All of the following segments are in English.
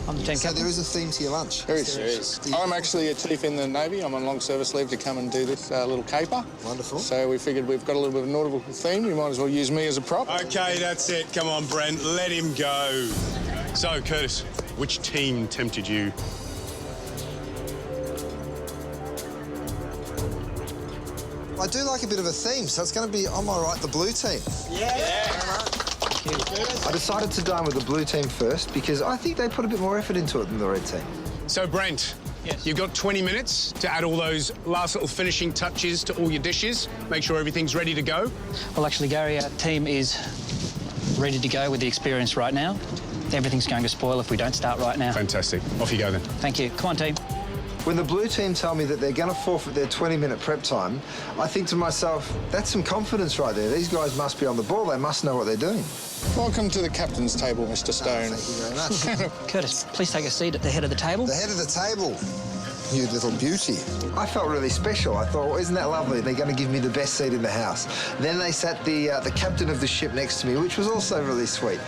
I'm the team So captain. there is a theme to your lunch? There is. I'm actually a chief in the Navy. I'm on long service leave to come and do this little caper. Wonderful. So we figured we've got a little bit of a nautical theme. You might as well use me as a prop. OK, that's it. Come on, Brent, let him go. So, Curtis, which team tempted you? I do like a bit of a theme, so it's going to be, am I right, the blue team? I decided to dine with the blue team first because I think they put a bit more effort into it than the red team. So, Brent, Yes. you've got 20 minutes to add all those last little finishing touches to all your dishes. Make sure everything's ready to go. Well, actually, Gary, our team is ready to go with the experience right now. Everything's going to spoil if we don't start right now. Fantastic. Off you go, then. Thank you. Come on, team. When the blue team tell me that they're going to forfeit their 20-minute prep time, I think to myself, that's some confidence right there. These guys must be on the ball. They must know what they're doing. Welcome to the captain's table, Mr. Stone. Thank you very much. Curtis, please take a seat at the head of the table. The head of the table. You little beauty. I felt really special. I thought, well, isn't that lovely? They're going to give me the best seat in the house. Then they sat the captain of the ship next to me, which was also really sweet.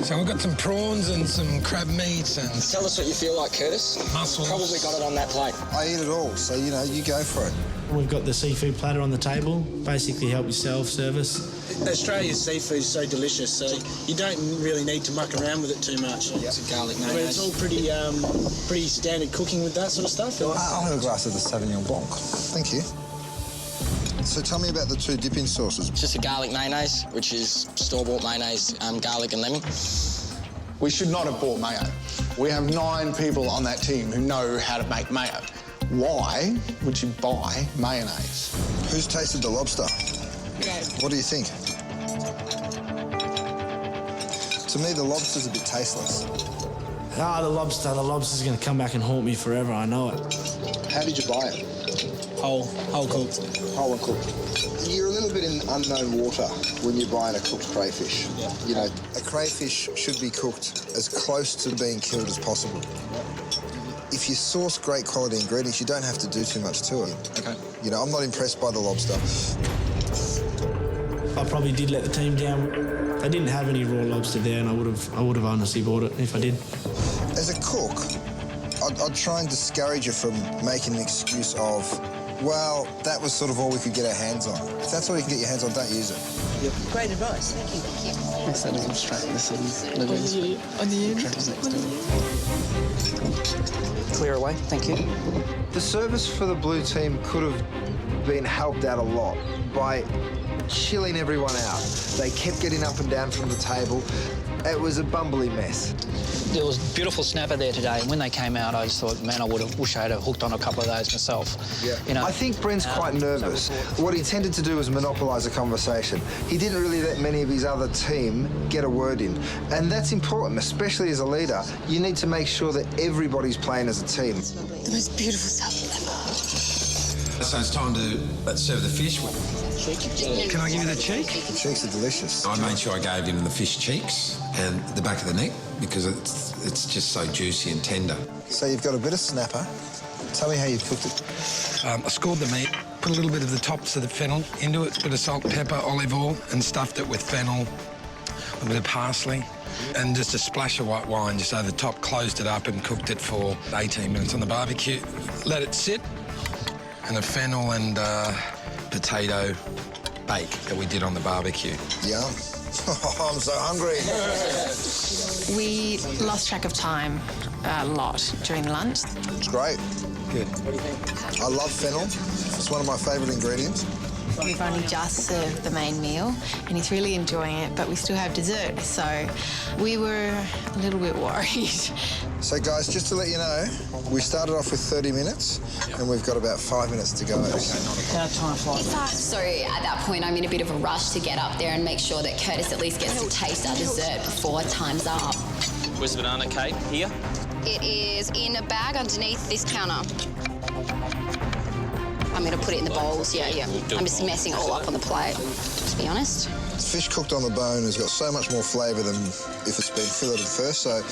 So we've got some prawns and some crab meats and Tell us what you feel like, Curtis. mussels. Probably got it on that plate. I eat it all, so, you know, you go for it. We've got the seafood platter on the table. Basically, help yourself service. Australia's seafood is so delicious, so you don't really need to muck around with it too much. It's a garlic I mean, it's all pretty standard cooking with that sort of stuff. I'll have a glass of the Sauvignon Blanc. Thank you. So tell me about the two dipping sauces. It's just a garlic mayonnaise, which is store-bought mayonnaise, garlic and lemon. We should not have bought mayo. We have 9 people on that team who know how to make mayo. Why would you buy mayonnaise? Who's tasted the lobster? What do you think? To me, the lobster's a bit tasteless. Ah, the lobster's going to come back and haunt me forever, I know it. How did you buy it? Whole cooked. Whole and cooked. You're a little bit in unknown water when you're buying a cooked crayfish. Yeah. You know, a crayfish should be cooked as close to being killed as possible. If you source great quality ingredients, you don't have to do too much to it. Okay. You know, I'm not impressed by the lobster. I probably did let the team down. They didn't have any raw lobster there, and I would have honestly bought it if I did. As a cook, I'd try and discourage you from making an excuse of, well, that was sort of all we could get our hands on. If that's all you can get your hands on, don't use it. Great advice. Thank you. Yes, that is straight. This On the end. Clear away. Thank you. The service for the blue team could have been helped out a lot by chilling everyone out. They kept getting up and down from the table. It was a bumbly mess. There was beautiful snapper there today, and when they came out, I just thought, man, I wish I had hooked on a couple of those myself. Yeah. You know, I think Brent's quite nervous. What he tended to do was monopolise a conversation. He didn't really let many of his other team get a word in. And that's important, especially as a leader. You need to make sure that everybody's playing as a team. The most beautiful stuff ever. So it's time to serve the fish. Can I give you the cheek? The cheeks are delicious. I made sure I gave him the fish cheeks and the back of the neck because it's just so juicy and tender. So you've got a bit of snapper. Tell me how you cooked it. I scored the meat, put a little bit of the tops of the fennel into it, bit of salt, pepper, olive oil, and stuffed it with fennel, a bit of parsley, and just a splash of white wine just over the top, closed it up and cooked it for 18 minutes on the barbecue. Let it sit, and the fennel and potato bake that we did on the barbecue. Yum. I'm so hungry. We lost track of time a lot during lunch. It's great. Good. I love fennel. It's one of my favourite ingredients. We've only just served the main meal, and he's really enjoying it, but we still have dessert, so we were a little bit worried. So, guys, just to let you know, we started off with 30 minutes, and we've got about 5 minutes to go. how time flies. So at that point, I'm in a bit of a rush to get up there and make sure that Curtis at least gets to taste our dessert before time's up. Where's the banana cake? Here? It is in a bag underneath this counter. I'm going to put it in the bowls, yeah. I'm just messing it all up on the plate, to be honest. Fish cooked on the bone has got so much more flavour than if it's been filleted first, so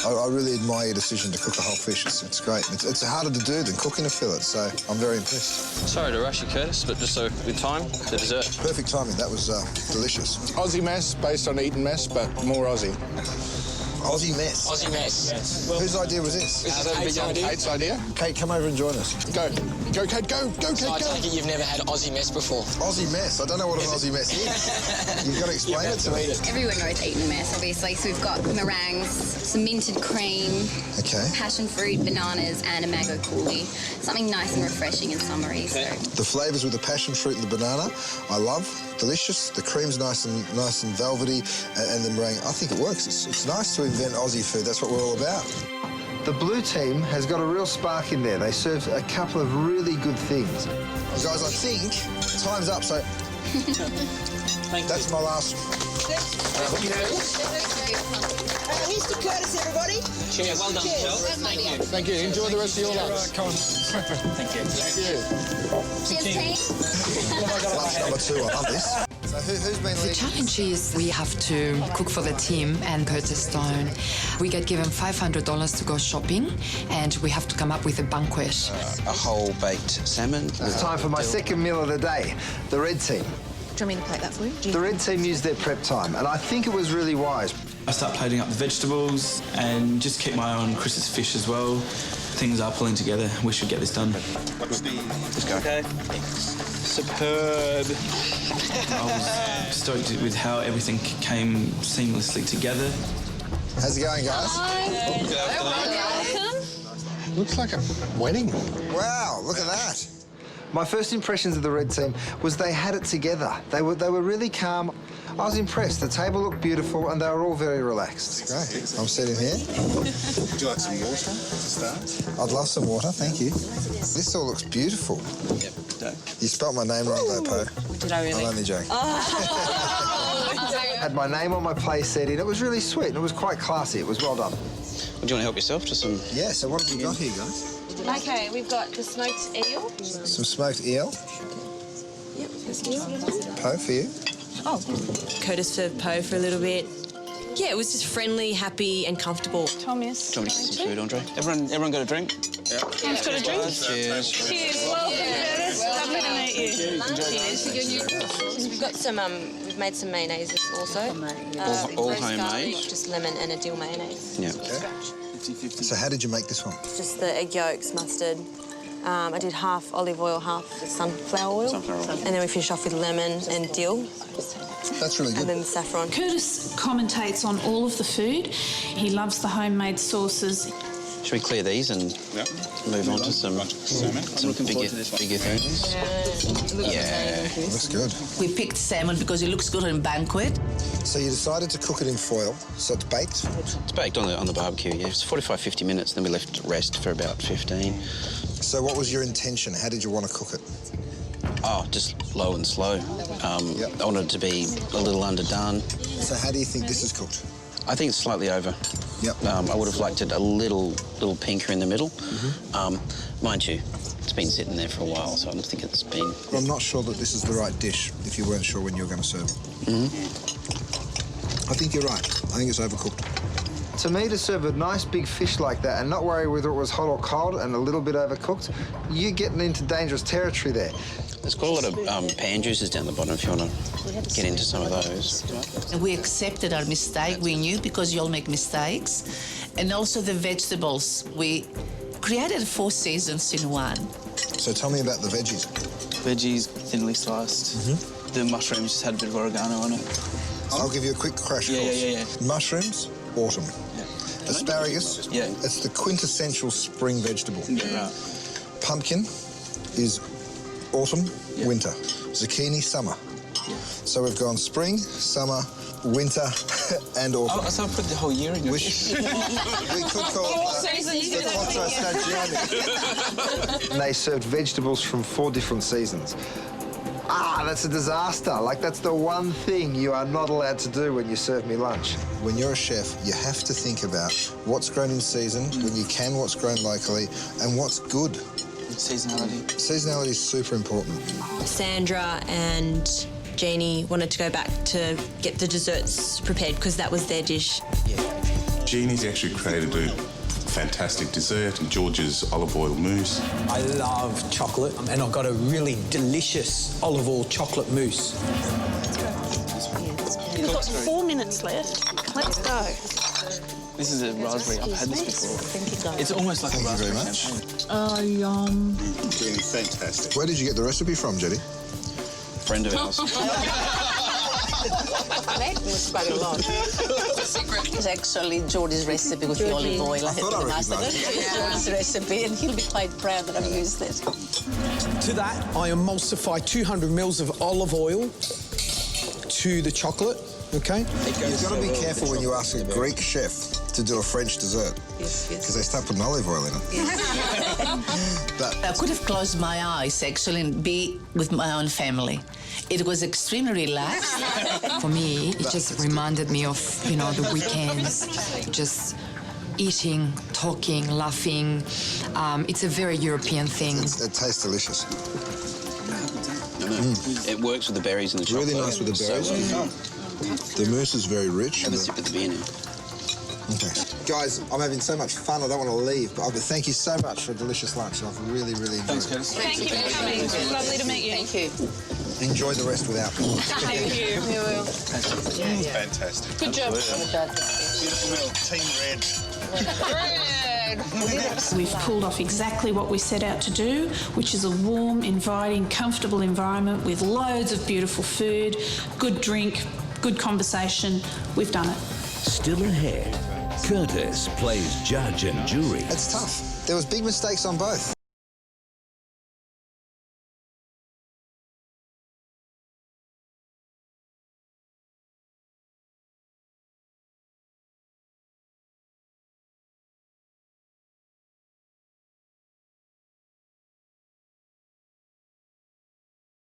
I really admire your decision to cook a whole fish. It's great. It's harder to do than cooking a fillet, so I'm very impressed. Sorry to rush you, Curtis, but just so with time, the dessert. Perfect timing. That was delicious. Aussie mess based on Eton mess, but more Aussie. Aussie mess. Aussie mess. Yes. Whose idea was this? This is Kate's idea. Kate, come over and join us. Go. Go, Kate, go. Go, Kate, So I go. take it you've never had Aussie mess before. Aussie mess. I don't know what an Aussie mess is. You've got to explain it to me. Everyone knows eating mess, obviously. So we've got meringues, some minted cream, Okay. passion fruit, bananas, and a mango coulis. Something nice and refreshing and summery. So. The flavours with the passion fruit and the banana, I love. Delicious. The cream's nice and velvety, and the meringue. I think it works. It's nice to invent Aussie food. That's what we're all about. The blue team has got a real spark in there. They serve a couple of really good things. Guys, I think time's up, so that's my last. Here's to Curtis, everybody. Cheers. Well done, Michelle. Thank you. Enjoy the rest of your lunch. Come on. Thank you. Thank you. Cheers, team. Lunch number 2. I love this. So who's been The leading? challenge is we have to cook for the team and Curtis Stone. We get given $500 to go shopping and we have to come up with a banquet. A whole baked salmon. It's time for my second meal of the day, the red team. Do you want me to plate that for you? The red team used their prep time, and I think it was really wise. I start plating up the vegetables and just keep my eye on Chris's fish as well. Things are pulling together. We should get this done. Let's go. Okay. Superb. I was stoked with how everything came seamlessly together. How's it going, guys? Welcome. Looks like a wedding. Wow, look at that. My first impressions of the red team was they had it together. They were really calm. I was impressed. The table looked beautiful and they were all very relaxed. Great. I'm sitting here. Would you like some water to start? I'd love some water, thank you. This all looks beautiful. Yep. You spelt my name wrong though, Po. Did I really? I'm only joking. Had my name on my place setting. It was really sweet and it was quite classy. It was well done. Would you want to help yourself to some? Yeah, so what have we got here, guys? Okay, we've got the smoked eel. Some smoked eel. Yep, that's eel. Po, for you. Oh, Curtis served Po for a little bit. Yeah, it was just friendly, happy, and comfortable. Thomas. Do you want me to get some food, Andre? Everyone got a drink? Yeah. Who's got a drink? Cheers. Cheers. Welcome, Curtis. Lovely to meet you. Cheers. We've got some. We've made some mayonnaise also. All roast homemade? garlic, just lemon and a dill mayonnaise. Yeah. So how did you make this one? Just the egg yolks, mustard. I did half olive oil, half sunflower oil. And then we finish off with lemon and dill. That's really good. And then the saffron. Curtis commentates on all of the food. He loves the homemade sauces. Should we clear these and move on to some bigger things? Yeah. Looks good. We picked salmon because it looks good in Banquet. So you decided to cook it in foil, so it's baked? It's baked on the barbecue, yeah. It's 45-50 minutes, then we left it rest for about 15. So what was your intention? How did you want to cook it? Oh, just low and slow. I wanted it to be a little underdone. So how do you think this is cooked? I think it's slightly over. Yep. I would have liked it a little pinker in the middle. Mind you, it's been sitting there for a while, so I don't think it's been... Well, I'm not sure that this is the right dish if you weren't sure when you were going to serve it. I think you're right. I think it's overcooked. To me, to serve a nice big fish like that and not worry whether it was hot or cold and a little bit overcooked, you're getting into dangerous territory there. There's quite a lot of pan juices down the bottom if you want to get into some of those. We accepted our mistake. We knew because you all make mistakes. And also the vegetables. We created 4 seasons in one. So tell me about the veggies. Veggies thinly sliced. The mushrooms just had a bit of oregano on it. I'll give you a quick crash course. Yeah. Mushrooms, autumn. Asparagus, it's the quintessential spring vegetable. Yeah. Pumpkin is autumn, winter. Zucchini, summer. So we've gone spring, summer, winter, and autumn. Oh, so I put the whole year in your Wish we could call it the Quattro Stagioni. And they served vegetables from 4 different seasons. That's a disaster. Like, that's the one thing you are not allowed to do when you serve me lunch. When you're a chef, you have to think about what's grown in season, when you can, what's grown locally, and what's good. Seasonality. Seasonality is super important. Sandra and Jeannie wanted to go back to get the desserts prepared because that was their dish. Jeannie's actually created a fantastic dessert, George's olive oil mousse. I love chocolate, and I've got a really delicious olive oil chocolate mousse. We've got 4 minutes left. Let's go. This is a raspberry. I've had this before. It's almost like a raspberry champagne. Oh, yum. Doing fantastic. Where did you get the recipe from, Jetty? Friend of ours. That was quite a lot. It's actually Geordie's recipe with the olive oil. I thought I recognised it. Geordie's recipe, and he'll be quite proud that I've used it. To that, I emulsify 200 mils of olive oil to the chocolate, okay? You've got to be careful when you ask a Greek chef to do a French dessert. Yes. Because they start putting olive oil in it. But I could have closed my eyes, actually, and be with my own family. It was extremely relaxed. For me, it just reminded me of, you know, the weekends, just eating, talking, laughing. It's a very European thing. It tastes delicious. It works with the berries and the chocolate. Really nice with the berries. The mousse is very rich. Have a sip of the beer now. Okay. Guys, I'm having so much fun, I don't want to leave, but thank you so much for a delicious lunch. I've really, really enjoyed it. Thanks, Curtis. Thank you for coming. It was lovely to meet you. Thank you. Enjoy the rest without me. Thank you. We will. Fantastic. Good job. Team Red. We've pulled off exactly what we set out to do, which is a warm, inviting, comfortable environment with loads of beautiful food, good drink, good conversation. We've done it. Still ahead, Curtis plays judge and jury. It's tough. There was big mistakes on both.